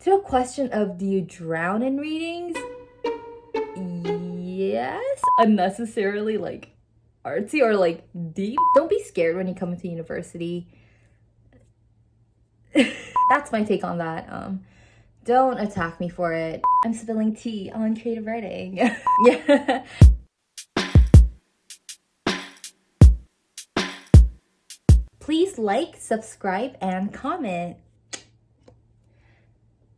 To the question of do you drown in readings? Yes. Unnecessarily like artsy or like deep. Don't be scared when you come into university. That's my take on that. Don't attack me for it. I'm spilling tea on creative writing. Yeah. Please like, subscribe, and comment.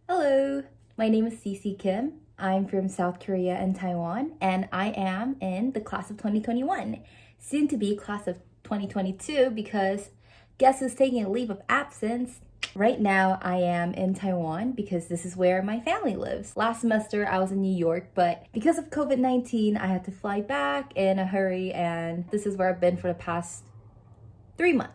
Hello, my name is Cece Kim. I'm from South Korea and Taiwan, and I am in the class of 2021, soon to be class of 2022 because guess who's taking a leave of absence? Right now, I am in Taiwan because this is where my family lives. Last semester, I was in New York, but because of COVID-19, I had to fly back in a hurry, and this is where I've been for the past 3 months.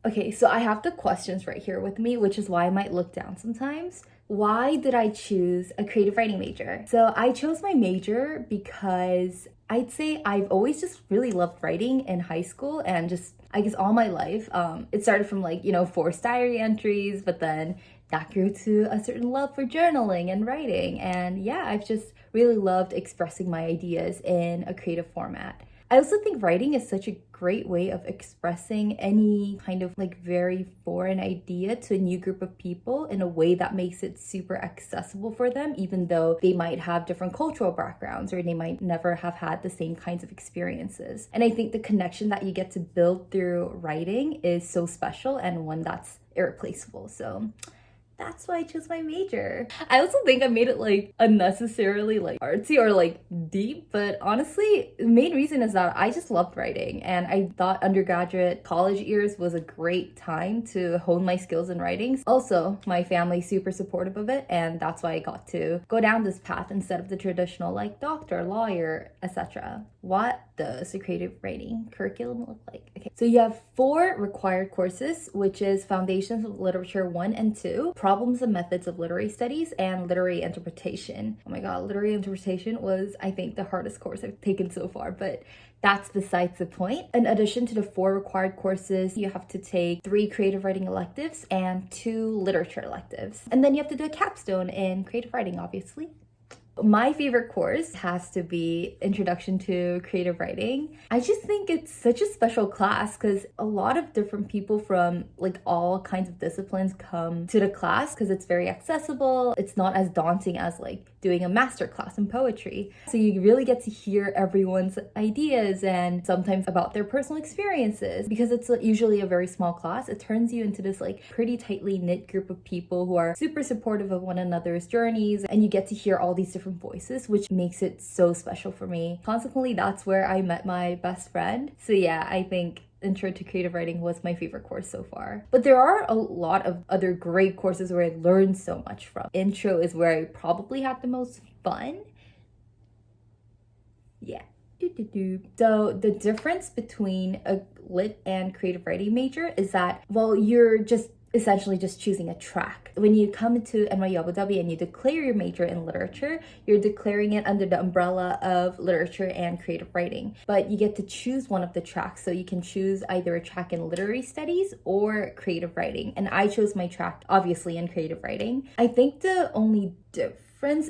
Okay, so I have the questions right here with me, which is why I might look down sometimes. Why did I choose a creative writing major? So I chose my major because I'd say I've always just really loved writing in high school and just, I guess, all my life. It started from forced diary entries, but then that grew to a certain love for journaling and writing. And yeah, I've just really loved expressing my ideas in a creative format. I also think writing is such a great way of expressing any kind of very foreign idea to a new group of people in a way that makes it super accessible for them, even though they might have different cultural backgrounds or they might never have had the same kinds of experiences. And I think the connection that you get to build through writing is so special and one that's irreplaceable. So that's why I chose my major. I also think I made it unnecessarily artsy or deep, but honestly, the main reason is that I just loved writing and I thought undergraduate college years was a great time to hone my skills in writing. Also, my family's super supportive of it, and that's why I got to go down this path instead of the traditional doctor, lawyer, etc. What does a creative writing curriculum look like? Okay, so you have 4 required courses, which is Foundations of Literature 1 and 2, Problems and Methods of Literary Studies, and Literary Interpretation. Oh my god, Literary Interpretation was, I think, the hardest course I've taken so far, but that's besides the point. In addition to the 4 required courses, you have to take 3 creative writing electives and 2 literature electives. And then you have to do a capstone in creative writing, obviously. My favorite course has to be Introduction to Creative Writing. I just think it's such a special class because a lot of different people from all kinds of disciplines come to the class because it's very accessible. It's not as daunting as doing a master class in poetry. So you really get to hear everyone's ideas and sometimes about their personal experiences. Because it's usually a very small class, it turns you into this pretty tightly knit group of people who are super supportive of one another's journeys, and you get to hear all these different voices, which makes it so special for me. Consequently, that's where I met my best friend. So yeah, I think Intro to Creative Writing was my favorite course so far. But there are a lot of other great courses where I learned so much from. Intro is where I probably had the most fun. Yeah. So the difference between a lit and creative writing major is that, well, you're just essentially just choosing a track. When you come to NYU Abu Dhabi and you declare your major in literature, you're declaring it under the umbrella of literature and creative writing. But you get to choose one of the tracks. So you can choose either a track in literary studies or creative writing. And I chose my track, obviously, in creative writing. I think the only difference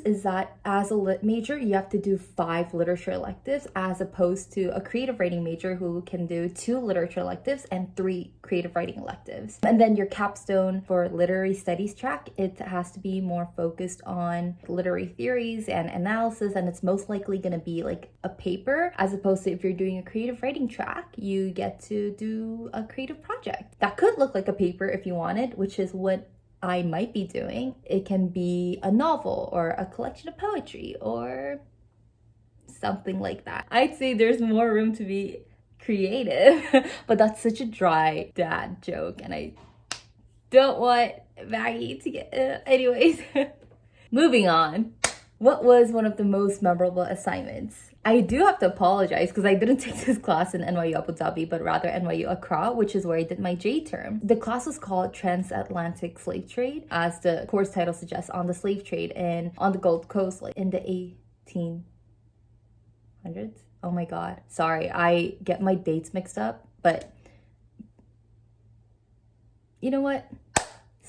is that as a lit major, you have to do 5 literature electives as opposed to a creative writing major who can do 2 literature electives and 3 creative writing electives. And then your capstone for literary studies track, it has to be more focused on literary theories and analysis, and it's most likely going to be a paper, as opposed to if you're doing a creative writing track, you get to do a creative project. That could look like a paper if you wanted, which is what I might be doing. It can be a novel or a collection of poetry or something like that. I'd say there's more room to be creative, but that's such a dry dad joke and I don't want Maggie to get anyways. Moving on. What was one of the most memorable assignments? I do have to apologize because I didn't take this class in NYU Abu Dhabi, but rather NYU Accra, which is where I did my J term. The class was called Transatlantic Slave Trade, as the course title suggests, on the slave trade on the Gold Coast in the 1800s. Oh my god, sorry, I get my dates mixed up, but you know what?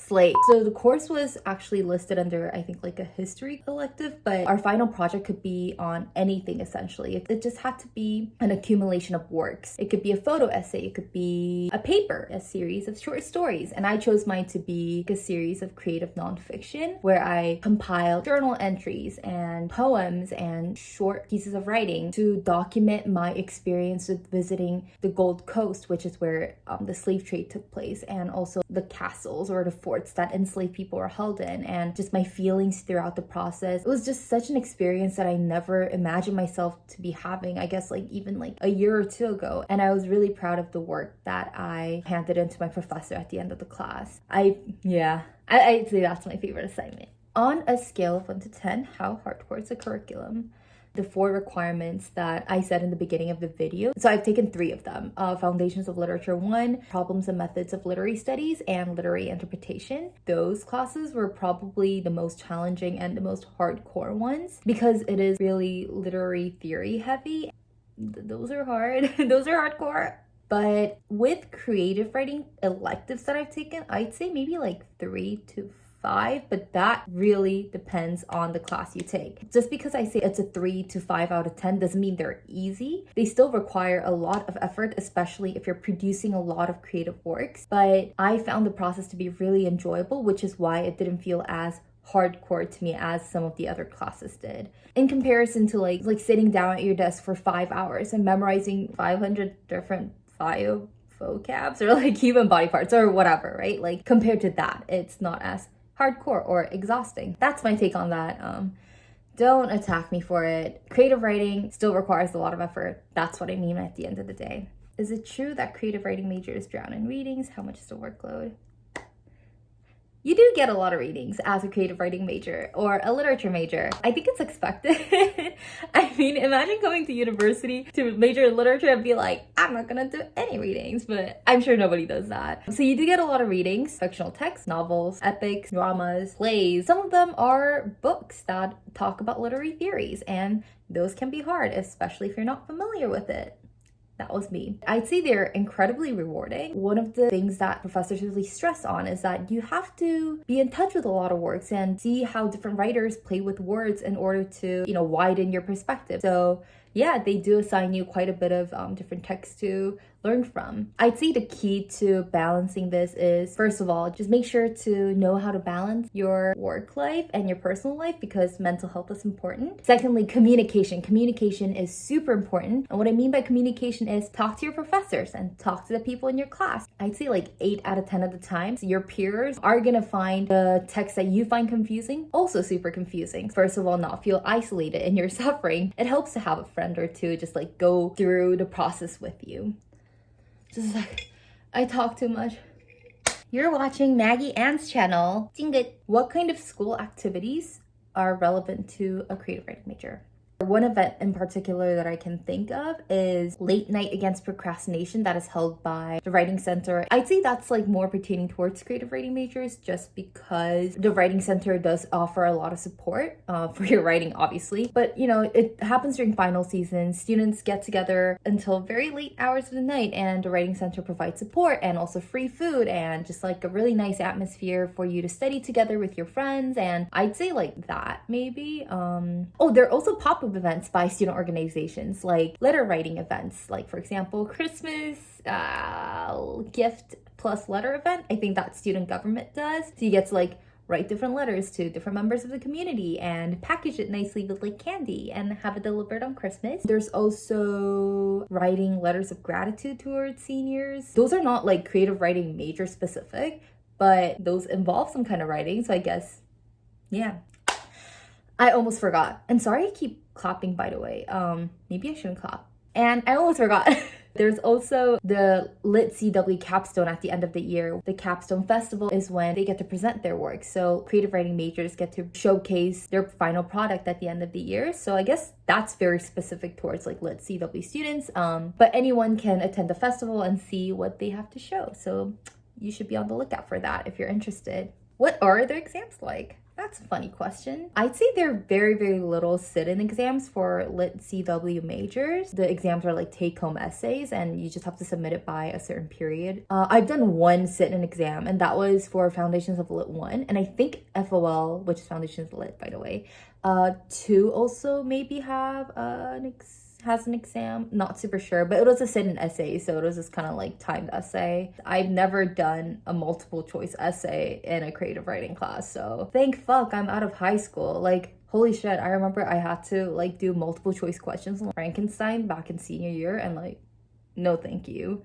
slate. So the course was actually listed under, I think, like a history elective, but our final project could be on anything essentially. It just had to be an accumulation of works. It could be a photo essay, it could be a paper, a series of short stories. And I chose mine to be a series of creative nonfiction where I compiled journal entries and poems and short pieces of writing to document my experience with visiting the Gold Coast, which is where the slave trade took place, and also the castles or the forts that enslaved people were held in, and just my feelings throughout the process. It was just such an experience that I never imagined myself to be having, I guess like even like a year or two ago. And I was really proud of the work that I handed in to my professor at the end of the class. I'd say that's my favorite assignment. On a scale of 1 to 10, how hardcore is the curriculum? The 4 requirements that I said in the beginning of the video. So I've taken 3 of them. Foundations of Literature 1, Problems and Methods of Literary Studies, and Literary Interpretation. Those classes were probably the most challenging and the most hardcore ones because it is really literary theory heavy. Those are hard. Those are hardcore. But with creative writing electives that I've taken, I'd say maybe like 3 to 5, but that really depends on the class you take. Just because I say it's a 3 to 5 out of 10 doesn't mean they're easy. They still require a lot of effort, especially if you're producing a lot of creative works. But I found the process to be really enjoyable, which is why it didn't feel as hardcore to me as some of the other classes did. In comparison to like sitting down at your desk for 5 hours and memorizing 500 different vocabs or like human body parts or whatever, right? Like compared to that, it's not as hardcore or exhausting. That's my take on that. Don't attack me for it. Creative writing still requires a lot of effort. That's what I mean at the end of the day. Is it true that creative writing majors drown in readings? How much is the workload? You do get a lot of readings as a creative writing major or a literature major. I think it's expected. I mean, imagine coming to university to major in literature and be like, I'm not gonna do any readings, but I'm sure nobody does that. So you do get a lot of readings, fictional texts, novels, epics, dramas, plays. Some of them are books that talk about literary theories, and those can be hard, especially if you're not familiar with it. That was me. I'd say they're incredibly rewarding. One of the things that professors really stress on is that you have to be in touch with a lot of works and see how different writers play with words in order to, widen your perspective. So yeah, they do assign you quite a bit of different texts to learn from. I'd say the key to balancing this is, first of all, just make sure to know how to balance your work life and your personal life because mental health is important. Secondly, communication. Communication is super important. And what I mean by communication is talk to your professors and talk to the people in your class. I'd say like 8 out of 10 of the times, your peers are gonna find the text that you find confusing also super confusing. First of all, not feel isolated in your suffering. It helps to have a friend or two just like go through the process with you. Just like, I talk too much. You're watching Maggie Ann's channel. What kind of school activities are relevant to a creative writing major? One event in particular that I can think of is Late Night Against Procrastination that is held by the Writing Center. I'd say that's like more pertaining towards creative writing majors just because the Writing Center does offer a lot of support for your writing, obviously. But, it happens during final season. Students get together until very late hours of the night and the Writing Center provides support and also free food and just like a really nice atmosphere for you to study together with your friends. And I'd say like that maybe. There are also pop-up events by student organizations like letter writing events, like for example Christmas gift plus letter event. I think that student government does, so you get to like write different letters to different members of the community and package it nicely with like candy and have it delivered on Christmas. There's also writing letters of gratitude towards seniors. Those are not like creative writing major specific, but those involve some kind of writing, so I guess yeah. I almost forgot. And sorry I keep clapping, by the way. Maybe I shouldn't clap. And I almost forgot. There's also the Lit CW capstone at the end of the year. The capstone festival is when they get to present their work. So creative writing majors get to showcase their final product at the end of the year. So I guess that's very specific towards like Lit CW students. But anyone can attend the festival and see what they have to show. So you should be on the lookout for that if you're interested. What are their exams like? That's a funny question. I'd say there are very, very little sit-in exams for Lit CW majors. The exams are like take-home essays and you just have to submit it by a certain period. I've done one sit-in exam and that was for Foundations of Lit 1. And I think FOL, which is Foundations of Lit, by the way, 2 also maybe have has an exam, not super sure, but it was a sit-in essay, so it was just kind of like timed essay. I've never done a multiple choice essay in a creative writing class, so thank fuck I'm out of high school. Like, holy shit, I remember I had to like do multiple choice questions on Frankenstein back in senior year, and like, no thank you.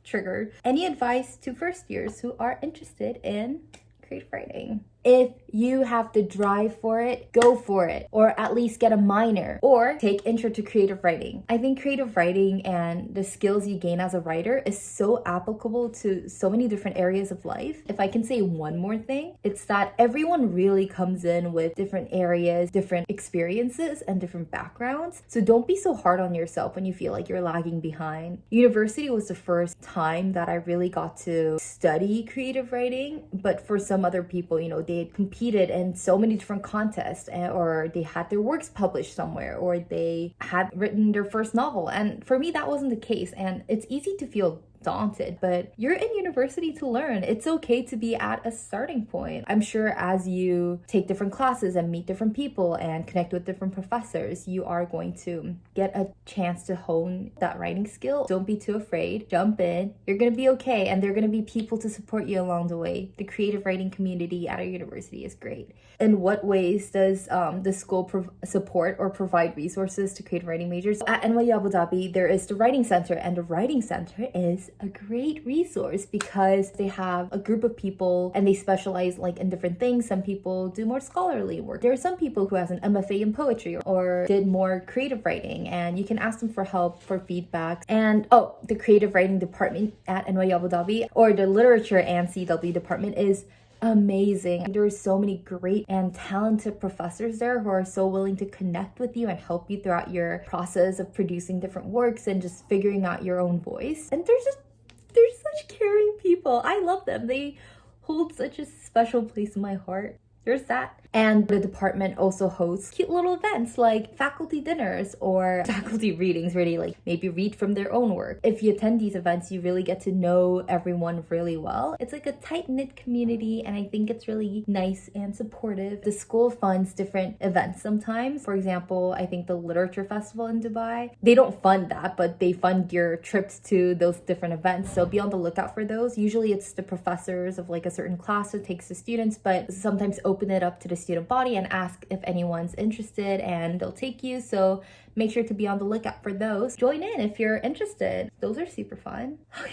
Triggered. Any advice to first years who are interested in creative writing? If you have the drive for it, go for it, or at least get a minor, or take intro to creative writing. I think creative writing and the skills you gain as a writer is so applicable to so many different areas of life. If I can say one more thing, it's that everyone really comes in with different areas, different experiences, and different backgrounds. So don't be so hard on yourself when you feel like you're lagging behind. University was the first time that I really got to study creative writing, but for some other people, you know, they had competed in so many different contests, or they had their works published somewhere, or they had written their first novel. And for me, that wasn't the case. And it's easy to feel daunted, but you're in university to learn. It's okay to be at a starting point. I'm sure as you take different classes and meet different people and connect with different professors, you are going to get a chance to hone that writing skill. Don't be too afraid. Jump in. You're going to be okay, and there are going to be people to support you along the way. The creative writing community at our university is great. In what ways does the school support or provide resources to creative writing majors? At NYU Abu Dhabi, there is the Writing Center, and the Writing Center is a great resource because they have a group of people and they specialize like in different things. Some people do more scholarly work. There are some people who has an MFA in poetry or did more creative writing, and you can ask them for help, for feedback. And the creative writing department at NYU Abu Dhabi, or the literature and CW department, is amazing. There are so many great and talented professors there who are so willing to connect with you and help you throughout your process of producing different works and just figuring out your own voice. And there's such caring people. I love them. They hold such a special place in my heart. There's that. And the department also hosts cute little events like faculty dinners or faculty readings where they like maybe read from their own work. If you attend these events, you really get to know everyone really well. It's like a tight-knit community, and I think it's really nice and supportive. The school funds different events sometimes. For example, I think the Literature Festival in Dubai, they don't fund that, but they fund your trips to those different events. So be on the lookout for those. Usually it's the professors of like a certain class that takes the students, but sometimes open it up to the student body and ask if anyone's interested, and they'll take you. So make sure to be on the lookout for those. Join in if you're interested. Those are super fun. Okay,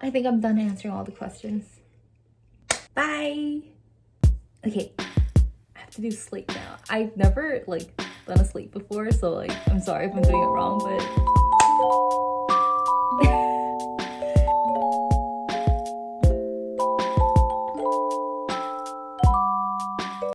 I think I'm done answering all the questions. Bye. Okay, I have to do slate now. I've never like done a slate before, so like I'm sorry if I'm doing it wrong, but